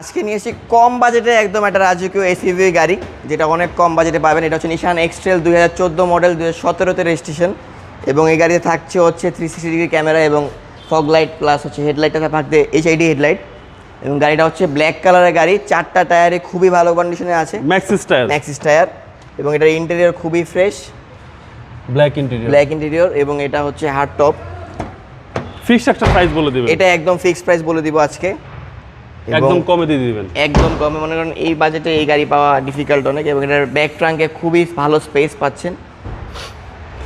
আজকে নিয়ে এসেছি কম বাজেটে একদম একটা রাজকীয় এসইউভি গাড়ি, যেটা অনেক কম বাজেটে পাবেন। এটা হচ্ছে নিশান এক্সট্রেল 2014 মডেল, 2017-তে রেজিস্ট্রেশন। এবং এই গাড়িতে থাকছে হচ্ছে 360 ডিগ্রি ক্যামেরা এবং ফগ লাইট, প্লাস হচ্ছে হেডলাইটটা থাকবে এইচআইডি হেডলাইট। এবং গাড়িটা হচ্ছে ব্ল্যাক কালারের গাড়ি, 4টা টায়ারে খুবই ভালো কন্ডিশনে আছে, ম্যাক্সিস টায়ার। এবং এটার ইন্টেরিয়র খুবই ফ্রেশ, ব্ল্যাক ইন্টেরিয়র। এবং এটা হচ্ছে হার্ড টপ। ফিক্সড একটা প্রাইস বলে দিবেন? এটা একদম ফিক্সড প্রাইস বলে দিব আজকে, একদম কমে দিয়ে দিবেন। একদম কমে, মনে করেন এই বাজেটে এই গাড়ি পাওয়া ডিফিকাল্ট অনেক। এবং এটার ব্যাক ট্রাঙ্কে খুবই ভালো স্পেস পাচ্ছেন।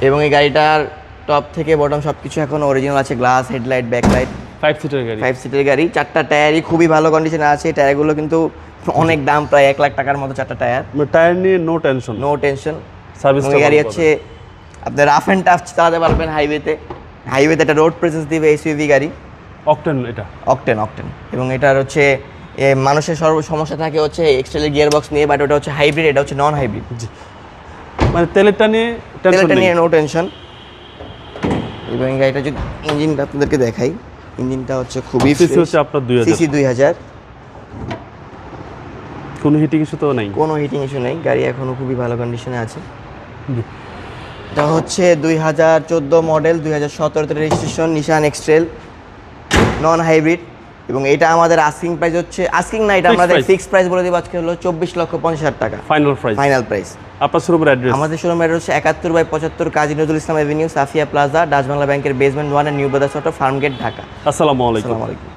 এবং এই গাড়িটার টপ থেকে বটম সব কিছু এখন অরিজিনাল আছে, গ্লাস, হেডলাইট, ব্যাকলাইট। 5 সিটের গাড়ি, 5 সিটের গাড়ি, 4টা টায়ারই খুবই ভালো কন্ডিশনে আছে। টায়ারগুলো কিন্তু অনেক দাম, প্রায় 1 লাখ টাকার মতো 4টা টায়ার। টায়ার নিয়ে নো টেনশন। সার্ভিস গাড়ি হচ্ছে আপনার রাফ অ্যান্ড টাফ চালাতে পারবেন হাইওয়েতে একটা রোড প্রেজেন্স দিবে এসইউভি গাড়ি। অকটেন, এটা অকটেন। এবং এটার হচ্ছে মানুষের সমস্যা থাকে হচ্ছে এক্সটেলের গিয়ার বক্স নিয়ে, বাট ওটা হচ্ছে হাইব্রিড, এটা হচ্ছে নন হাইব্রিড। মানে তেলেরটা নিয়ে নো টেনশন। এবং গাড়িটা যদি ইঞ্জিনটা আপনাদেরকে দেখাই, ইঞ্জিনটা হচ্ছে খুবই সিসি হচ্ছে আপনার 2000 সিসি 2000। কোনো হিটিং ইস্যু তো নাই? কোনো হিটিং ইস্যু নেই, গাড়ি এখনো খুবই ভালো কন্ডিশনে আছে। এটা হচ্ছে 2014 মডেল, 2017-তে রেজিস্ট্রেশন, নিশান এক্সট্রেল নন হাইব্রিড। এবং এটা আমাদের আস্কিং প্রাইস হচ্ছে, আস্কিং না, এটা আমাদের ফিক্সড প্রাইস বলে দেব আজকে হলো 24,50,000 টাকা ফাইনাল প্রাইস। আপনার শোরুমের অ্যাড্রেস? আমাদের শোরুমের অ্যাড্রেস হচ্ছে 71/75 Kazi Nazrul Islam avenue, Safiya plaza, Dutch Bangla ব্যাংকের বেসমেন্ট 1 নিউ বাজার চট্টগ্রাম, ফার্মগেট, ঢাকা। আসসালামু আলাইকুম।